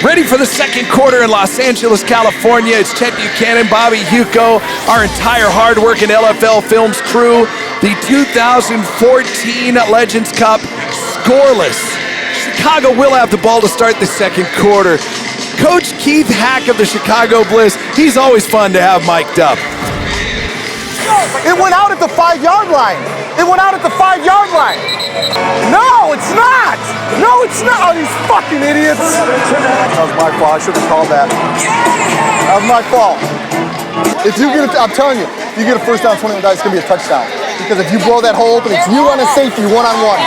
Ready for the second quarter in Los Angeles, California. It's Chet Buchanan, Bobby Hugo, our entire hard-working LFL Films crew. The 2014 Legends Cup scoreless. Chicago will have the ball to start the second quarter. Coach Keith Hack of the Chicago Bliss, he's always fun to have mic'd up. It went out at the 5-yard line. It went out at the 5-yard line. No, it's not. No, it's not. Oh, these fucking idiots. That was my fault. I should have called that. That was my fault. If you get, I'm telling you, if you get a first down 21 guys, it's gonna be a touchdown. Because if you blow that hole open, it's you on a safety one-on-one.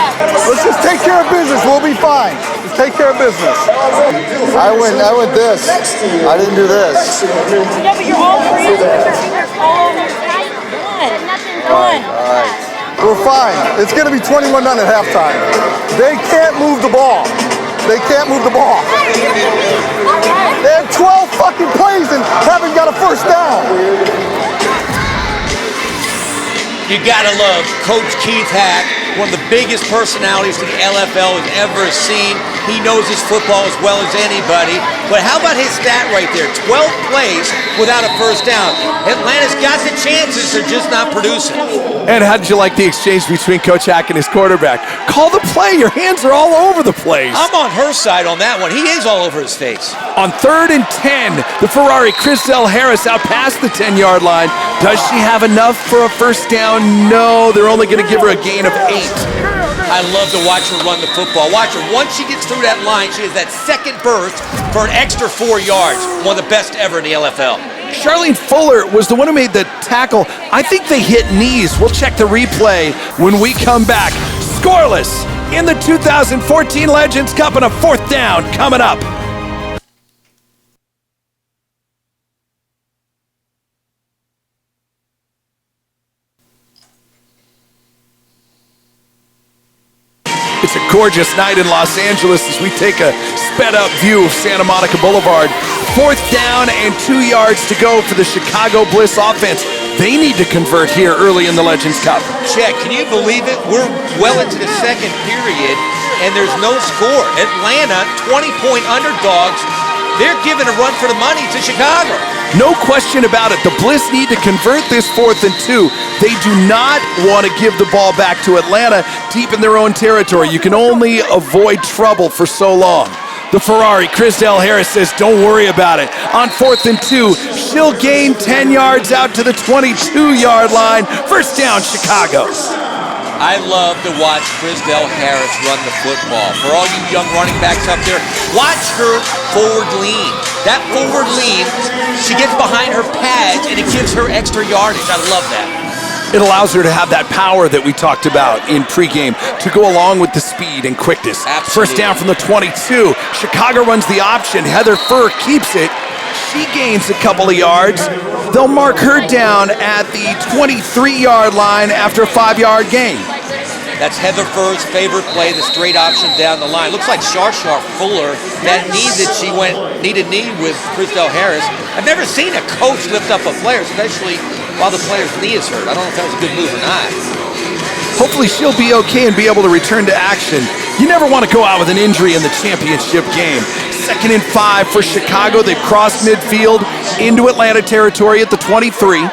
Let's just take care of business. We'll be fine. Just take care of business. I went this. I didn't do this. Yeah, but you're all freezing with your fingers all over your face. Nothing's on. All right. We're fine. It's going to be 21-0 at halftime. They can't move the ball. They can't move the ball. They had 12 fucking plays and haven't got a first down. You gotta love Coach Keith Hack, one of the biggest personalities the LFL has ever seen. He knows his football as well as anybody. But how about his stat right there? 12 plays without a first down. Atlanta's got the chances, they're just not producing. And how did you like the exchange between Coach Hack and his quarterback? Call the play, your hands are all over the place. I'm on her side on that one. He is all over his face. On 3rd and 10, the Ferrari Chrisdell Harris out past the 10-yard line. Does she have enough for a first down? No, they're only going to give her a gain of 8. I love to watch her run the football. Watch her. Once she gets through that line, she has that second burst for an extra 4 yards. One of the best ever in the LFL. Charlene Fuller was the one who made the tackle. I think they hit knees. We'll check the replay when we come back. Scoreless in the 2014 Legends Cup and a 4th down coming up. It's a gorgeous night in Los Angeles as we take a sped-up view of Santa Monica Boulevard. 4th down and 2 yards to go for the Chicago Bliss offense. They need to convert here early in the Legends Cup. Check, can you believe it? We're well into the second period, and there's no score. Atlanta, 20-point underdogs. They're giving a run for the money to Chicago. No question about it. The Bliss need to convert this 4th and 2. They do not want to give the ball back to Atlanta deep in their own territory. You can only avoid trouble for so long. The Ferrari, Chrisdell Harris says, don't worry about it. On 4th and 2, she'll gain 10 yards out to the 22-yard line. First down, Chicago. I love to watch Chrisdell Harris run the football. For all you young running backs up there, watch her forward lean. That forward lean, she gets behind her pads and it gives her extra yardage. I love that. It allows her to have that power that we talked about in pregame to go along with the speed and quickness. Absolutely. First down from the 22. Chicago runs the option. Heather Furr keeps it. She gains a couple of yards. They'll mark her down at the 23-yard line after a 5-yard gain. That's Heather Furr's favorite play, the straight option down the line. Looks like Shar Fuller, that knee that she needed knee with Chrisdell Harris. I've never seen a coach lift up a player, especially while the player's knee is hurt. I don't know if that was a good move or not. Hopefully she'll be okay and be able to return to action. You never want to go out with an injury in the championship game. 2nd and 5 for Chicago. They've crossed midfield into Atlanta territory at the 23.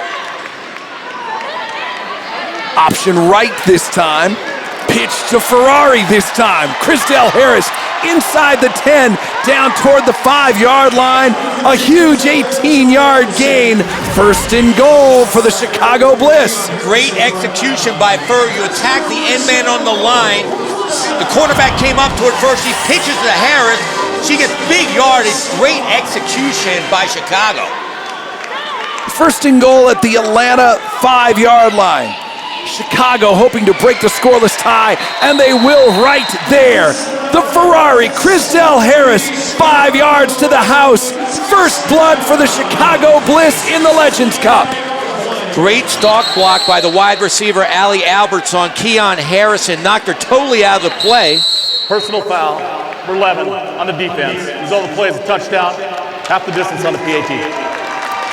Option right this time. Pitch to Ferrari this time. Chrisdell Harris inside the 10, down toward the 5-yard line. A huge 18-yard gain. First and goal for the Chicago Bliss. Great execution by Furr. You attack the end man on the line. The cornerback came up toward Furr. She pitches to Harris. She gets big yardage. Great execution by Chicago. First and goal at the Atlanta 5-yard line. Chicago hoping to break the scoreless tie, and they will right there. The Ferrari, Chrisdell Harris, 5 yards to the house. First blood for the Chicago Bliss in the Legends Cup. Great stalk block by the wide receiver, Allie Alberts on Keon Harrison. Knocked her totally out of the play. Personal foul, number 11 on the defense. Result of the play is a touchdown, half the distance on the PAT.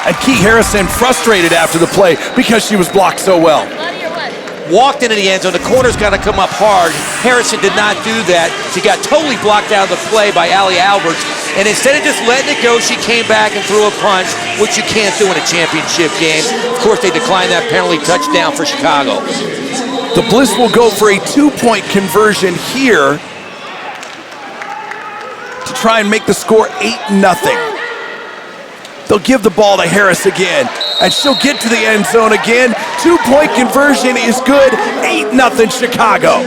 And Key Harrison frustrated after the play because she was blocked so well. walked into the end zone. The corner's got to come up hard. Harrison did not do that. She got totally blocked out of the play by Allie Alberts. And instead of just letting it go, she came back and threw a punch, which you can't do in a championship game. Of course, they declined that penalty, touchdown for Chicago. The Bliss will go for a 2-point conversion here to try and make the score 8-0. They'll give the ball to Harris again, and she'll get to the end zone again. 2-point conversion is good. 8-0 Chicago.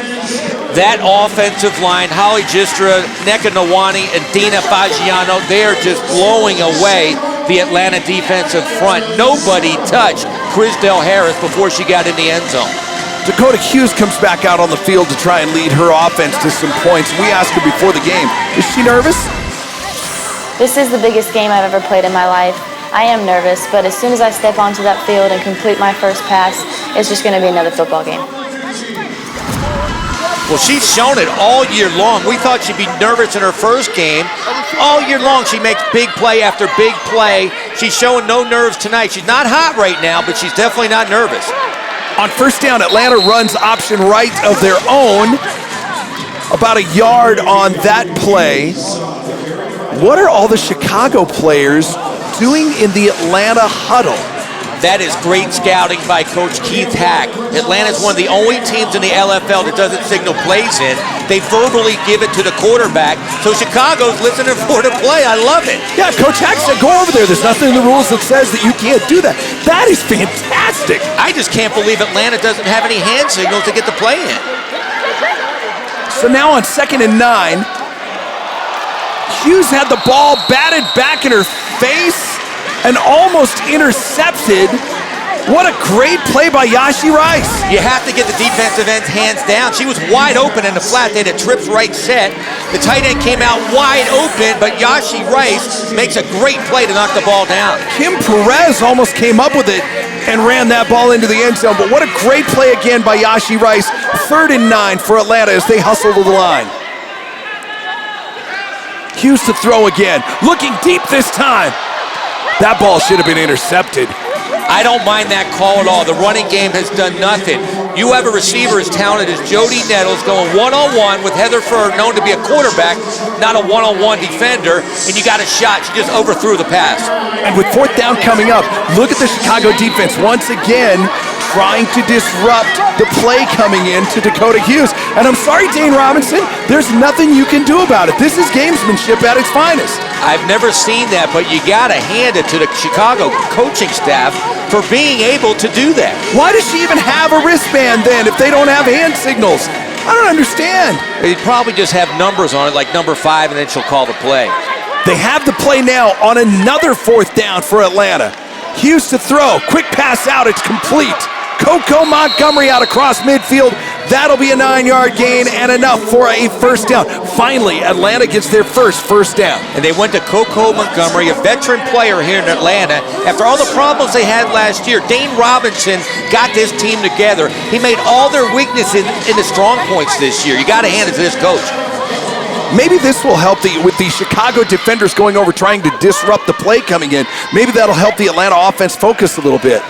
That offensive line, Holly Gistra, Neka Nawani, and Dina Fagiano, they're just blowing away the Atlanta defensive front. Nobody touched Crisdell Harris before she got in the end zone. Dakota Hughes comes back out on the field to try and lead her offense to some points. We asked her before the game, is she nervous? This is the biggest game I've ever played in my life. I am nervous, but as soon as I step onto that field and complete my first pass, it's just going to be another football game. Well, she's shown it all year long. We thought she'd be nervous in her first game. All year long, she makes big play after big play. She's showing no nerves tonight. She's not hot right now, but she's definitely not nervous. On first down, Atlanta runs option right of their own. About a yard on that play. What are all the Chicago players doing in the Atlanta huddle? That is great scouting by Coach Keith Hack. Atlanta's one of the only teams in the LFL that doesn't signal plays in. They verbally give it to the quarterback, so Chicago's listening for the play. I love it. Yeah, Coach Hack said go over there. There's nothing in the rules that says that you can't do that. That is fantastic. I just can't believe Atlanta doesn't have any hand signals to get the play in. So now on 2nd and 9, Hughes had the ball batted back in her face and almost intercepted. What a great play by Yashi Rice. You have to get the defensive end's hands down. She was wide open in the flat. They had a trips right set. The tight end came out wide open, but Yashi Rice makes a great play to knock the ball down. Kim Perez almost came up with it and ran that ball into the end zone, but what a great play again by Yashi Rice. 3rd and 9 for Atlanta as they hustle to the line. Hughes to throw again, looking deep this time. That ball should have been intercepted. I don't mind that call at all. The running game has done nothing. You have a receiver as talented as Jody Nettles going one-on-one with Heather Furr, known to be a quarterback, not a one-on-one defender, and you got a shot. She just overthrew the pass. And with 4th down coming up, look at the Chicago defense once again trying to disrupt the play coming in to Dakota Hughes. And I'm sorry, Dane Robinson, there's nothing you can do about it. This is gamesmanship at its finest. I've never seen that, but you got to hand it to the Chicago coaching staff for being able to do that. Why does she even have a wristband then if they don't have hand signals? I don't understand. They'd probably just have numbers on it, like number 5, and then she'll call the play. They have the play now on another 4th down for Atlanta. Hughes to throw, quick pass out, it's complete. Coco Montgomery out across midfield. That'll be a 9-yard gain and enough for a 1st down. Finally, Atlanta gets their first down. And they went to Coco Montgomery, a veteran player here in Atlanta. After all the problems they had last year, Dane Robinson got this team together. He made all their weaknesses into strong points this year. You got to hand it to this coach. Maybe this will help with the Chicago defenders going over trying to disrupt the play coming in. Maybe that'll help the Atlanta offense focus a little bit.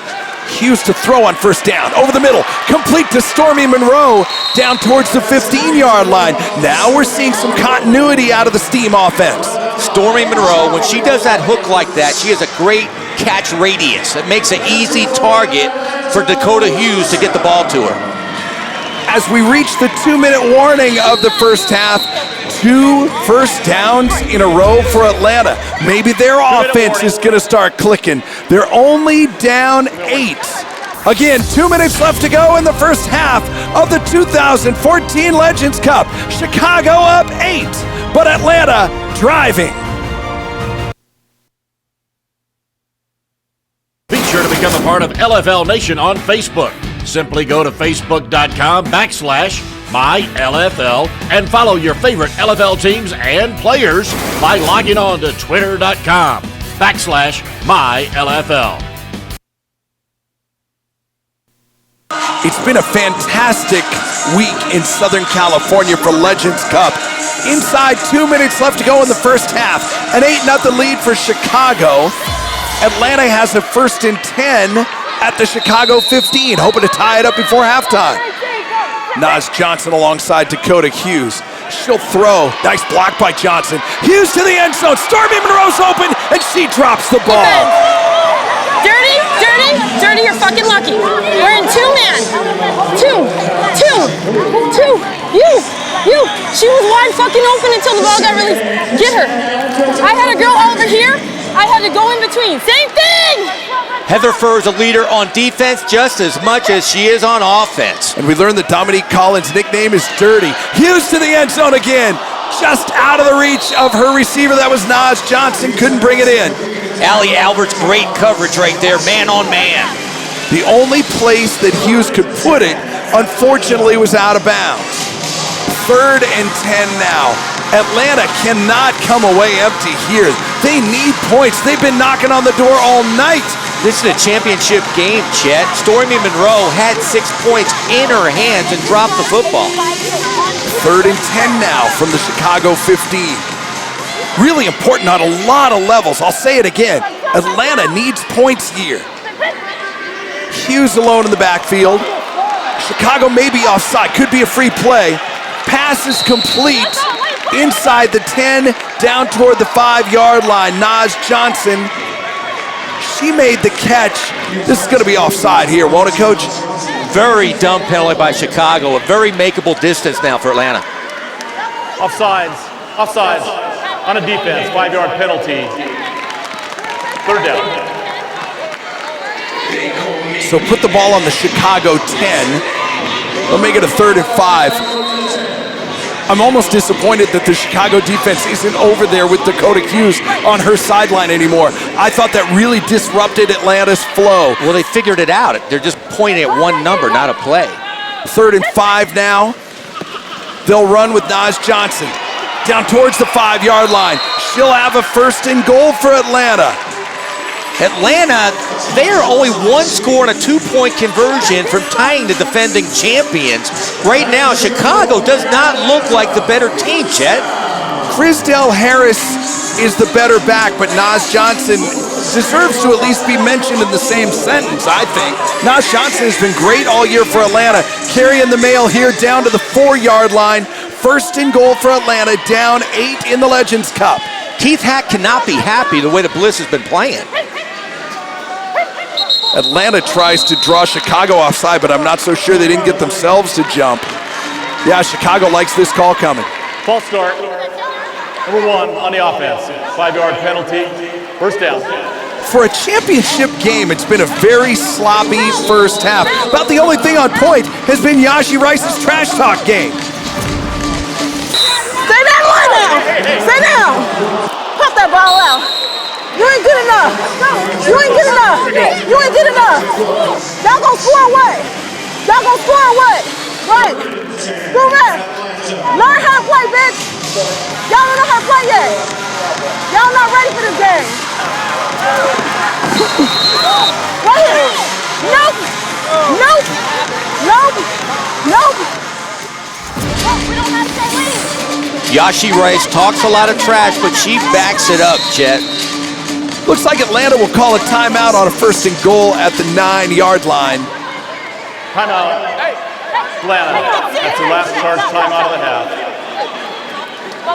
Hughes to throw on 1st down, over the middle, complete to Stormy Monroe, down towards the 15-yard line. Now we're seeing some continuity out of the Steam offense. Stormy Monroe, when she does that hook like that, she has a great catch radius. It makes an easy target for Dakota Hughes to get the ball to her. As we reach the 2-minute warning of the first half, 2 first downs in a row for Atlanta. Maybe their offense is going to start clicking. They're only down 8. Again, 2 minutes left to go in the first half of the 2014 Legends Cup. Chicago up 8, but Atlanta driving. Be sure to become a part of LFL Nation on Facebook. Simply go to facebook.com/MyLFL and follow your favorite LFL teams and players by logging on to twitter.com/MyLFL. It's been a fantastic week in Southern California for Legends Cup. Inside 2 minutes left to go in the first half. An 8-0 lead for Chicago. Atlanta has a 1st and 10 at the Chicago 15, hoping to tie it up before halftime. Naz Johnson alongside Dakota Hughes. She'll throw. Nice block by Johnson. Hughes to the end zone. Stormy Monroe's open, and she drops the ball. Dirty, dirty, dirty, you're fucking lucky. We're in two-man. Two. You. She was wide fucking open until the ball got released. Get her. I had a girl over here. I had to go in between. Same thing. Heather Furr is a leader on defense just as much as she is on offense. And we learned that Dominique Collins' nickname is Dirty. Hughes to the end zone again. Just out of the reach of her receiver. That was Naz Johnson. Couldn't bring it in. Allie Albert's great coverage right there, man on man. The only place that Hughes could put it, unfortunately, was out of bounds. 3rd and 10 now. Atlanta cannot come away empty here. They need points. They've been knocking on the door all night. This is a championship game, Chet. Stormy Monroe had 6 points in her hands and dropped the football. 3rd and 10 now from the Chicago 15. Really important on a lot of levels. I'll say it again. Atlanta needs points here. Hughes alone in the backfield. Chicago may be offside. Could be a free play. Pass is complete. Inside the 10, down toward the 5-yard line. Naz Johnson. She made the catch. This is going to be offside here, won't it, Coach? Very dumb penalty by Chicago. A very makeable distance now for Atlanta. Offsides on a defense, 5-yard penalty. 3rd down. So put the ball on the Chicago 10. They'll make it a 3rd and 5. I'm almost disappointed that the Chicago defense isn't over there with Dakota Hughes on her sideline anymore. I thought that really disrupted Atlanta's flow. Well, they figured it out. They're just pointing at one number, not a play. 3rd and 5 now. They'll run with Naz Johnson. Down towards the 5-yard line. She'll have a 1st and goal for Atlanta. Atlanta, they are only 1 score and a 2-point conversion from tying the defending champions. Right now, Chicago does not look like the better team, Chet. Chrisdell Harris is the better back, but Naz Johnson deserves to at least be mentioned in the same sentence, I think. Naz Johnson has been great all year for Atlanta, carrying the mail here down to the 4-yard line. 1st and goal for Atlanta, down 8 in the Legends Cup. Keith Hack cannot be happy the way that Bliss has been playing. Atlanta tries to draw Chicago offside, but I'm not so sure they didn't get themselves to jump. Yeah, Chicago likes this call coming. False start. Number 1 on the offense. 5-yard penalty. 1st down. For a championship game, it's been a very sloppy first half. About the only thing on point has been Yashi Rice's trash talk game. Stay down right now. Stay down. Pop that ball out. You ain't good enough. You ain't good enough. You ain't good enough. Y'all gonna score what? Y'all gonna score what? Right. Do that. Learn how to play, bitch. Y'all don't know how to play yet. Y'all not ready for this game. Right here. Nope. Nope. Nope. Nope. We don't have to leave. Yashi Rice talks a lot of trash, but she backs it up, Chet. Looks like Atlanta will call a timeout on a 1st and goal at the 9-yard line. Timeout. Atlanta. That's the last charge timeout of the half.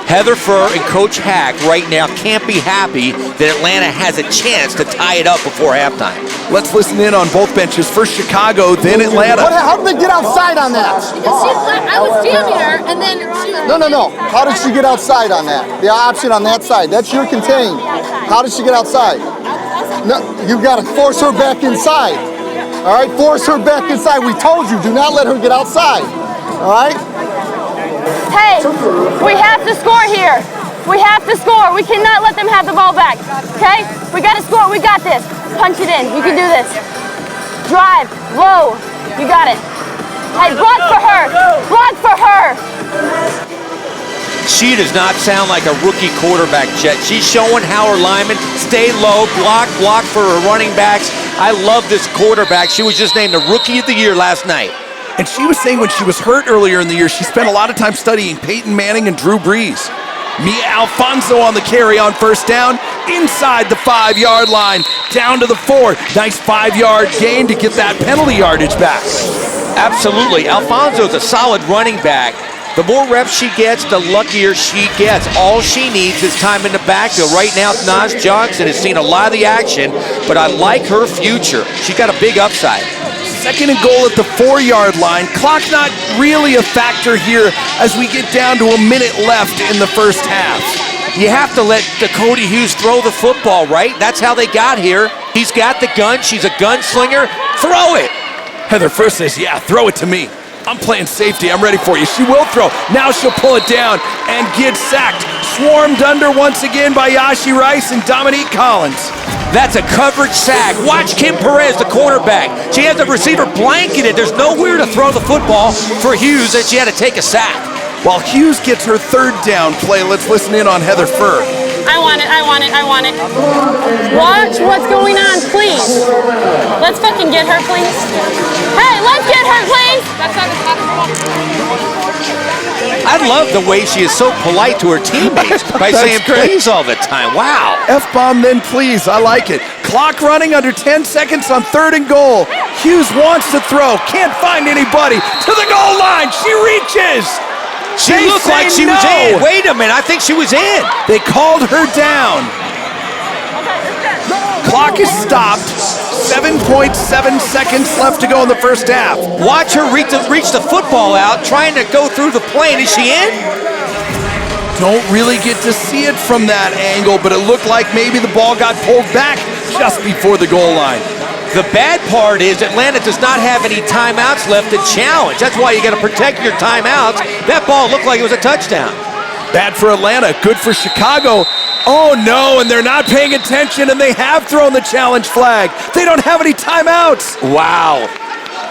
Heather Furr and Coach Hack right now can't be happy that Atlanta has a chance to tie it up before halftime. Let's listen in on both benches. First Chicago, then Atlanta. How did they get outside on that? I was standing there, and then she was... No. How did she get outside on that? The option on that side. That's your contain. How did she get outside? No, you've got to force her back inside. All right? Force her back inside. We told you, do not let her get outside. All right? Hey, we have to score here. We have to score. We cannot let them have the ball back, okay? We got to score. We got this. Punch it in. You can do this. Drive. Low. You got it. Hey, block for her. Block for her. She does not sound like a rookie quarterback, Chet. She's showing how her linemen stay low, block for her running backs. I love this quarterback. She was just named the Rookie of the Year last night. And she was saying when she was hurt earlier in the year, she spent a lot of time studying Peyton Manning and Drew Brees. Mia Alfonso on the carry on 1st down. inside the 5-yard line, down to the 4. Nice 5-yard gain to get that penalty yardage back. Absolutely. Alfonso's a solid running back. The more reps she gets, the luckier she gets. All she needs is time in the backfield. Right now, Naz Johnson has seen a lot of the action, but I like her future. She's got a big upside. 2nd and goal at the 4-yard line. Clock not really a factor here as we get down to a minute left in the first half. You have to let Dakota Hughes throw the football, right? That's how they got here. He's got the gun. She's a gunslinger. Throw it. Heather first says, yeah, throw it to me. I'm playing safety. I'm ready for you. She will throw. Now she'll pull it down and get sacked. Swarmed under once again by Yashi Rice and Dominique Collins. That's a coverage sack. Watch Kim Perez, the quarterback. She has the receiver blanketed. There's nowhere to throw the football for Hughes, and she had to take a sack. While Hughes gets her 3rd down play, let's listen in on Heather Furr. I want it, I want it, I want it. Watch what's going on, please. Let's fucking get her, please. Hey, let's get her, please. I love the way she is so polite to her teammates by saying please all the time. Wow. F-bomb then please. I like it. Clock running under 10 seconds on 3rd and goal. Hughes wants to throw. Can't find anybody. To the goal line. She reaches. She They looked like say she was no. in. Wait a minute, I think she was in. They called her down. Clock is stopped. 7.7 seconds left to go in the first half. Watch her reach the football out, trying to go through the plane. Is she in? Don't really get to see it from that angle, but it looked like maybe the ball got pulled back just before the goal line. The bad part is Atlanta does not have any timeouts left to challenge. That's why you got to protect your timeouts. That ball looked like it was a touchdown. Bad for Atlanta, good for Chicago. Oh no, and they're not paying attention, and they have thrown the challenge flag. They don't have any timeouts. Wow.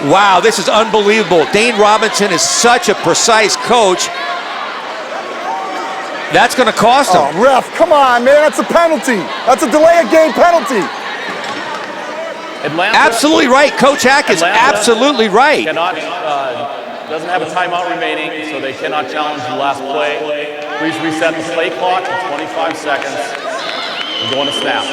Wow, this is unbelievable. Dane Robinson is such a precise coach. That's going to cost him. Oh, ref, come on, man. That's a penalty. That's a delay of game penalty. Atlanta. Absolutely right. Coach Hack is Atlanta absolutely right. Cannot, doesn't have a timeout remaining, so they cannot challenge the last play. Please reset the play clock to 25 seconds. We're going to snap.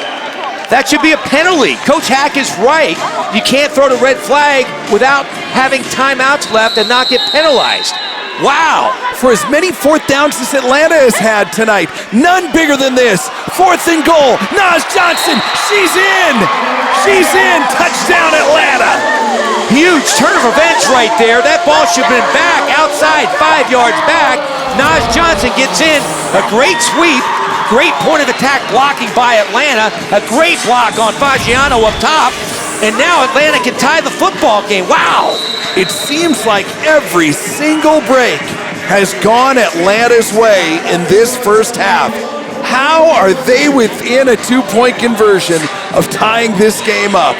That should be a penalty. Coach Hack is right. You can't throw the red flag without having timeouts left and not get penalized. Wow. For as many 4th downs as Atlanta has had tonight, none bigger than this. 4th and goal. Naz Johnson, she's in. She's in. Touchdown, Atlanta. Huge turn of events right there. That ball should have been back outside, 5 yards back. Naz Johnson gets in. A great sweep. Great point of attack blocking by Atlanta. A great block on Fagiano up top. And now Atlanta can tie the football game. Wow. It seems like every single break has gone Atlanta's way in this first half. How are they within a 2-point conversion of tying this game up?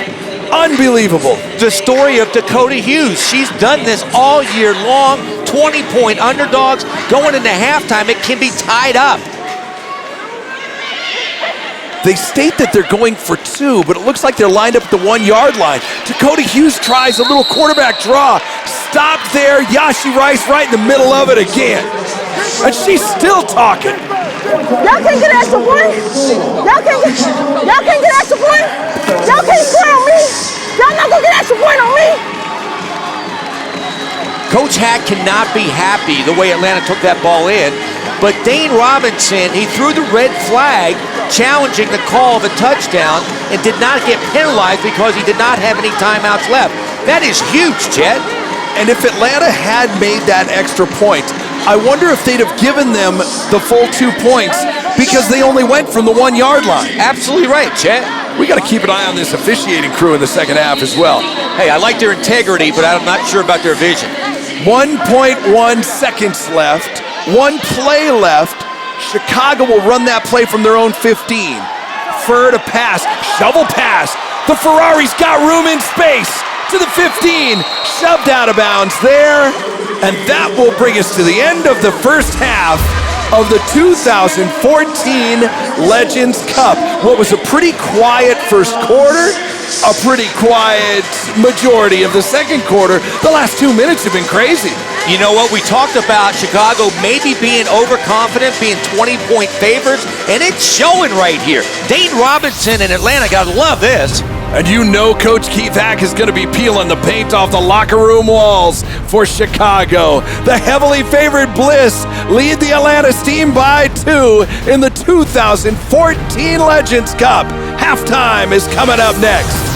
Unbelievable. The story of Dakota Hughes. She's done this all year long. 20-point underdogs. Going into halftime, it can be tied up. They state that they're going for 2, but it looks like they're lined up at the 1-yard line. Dakota Hughes tries a little quarterback draw. Stopped there. Yashi Rice right in the middle of it again. And she's still talking. Y'all can't get an extra point? Y'all can't get an extra point? Y'all can't score on me? Y'all not gonna get an extra point on me? Coach Hack cannot be happy the way Atlanta took that ball in. But Dane Robinson, he threw the red flag, challenging the call of a touchdown, and did not get penalized because he did not have any timeouts left. That is huge, Chet. And if Atlanta had made that extra point, I wonder if they'd have given them the full 2 points because they only went from the 1-yard line. Absolutely right, Chet. We got to keep an eye on this officiating crew in the second half as well. Hey, I like their integrity, but I'm not sure about their vision. 1.1 seconds left. 1 play left. Chicago will run that play from their own 15. Fur to pass. Shovel pass. The Ferrari's got room in space. To the 15. Shoved out of bounds there. And that will bring us to the end of the first half of the 2014 Legends Cup. What was a pretty quiet first quarter a pretty quiet majority of the second quarter. The last 2 minutes have been crazy. You know what? We talked about Chicago maybe being overconfident, being 20-point favorites, and it's showing right here. Dane Robinson and Atlanta gotta love this. And you know Coach Keith Hack is going to be peeling the paint off the locker room walls for Chicago. The heavily favored Bliss lead the Atlanta Steam by 2 in the 2014 Legends Cup. Halftime is coming up next.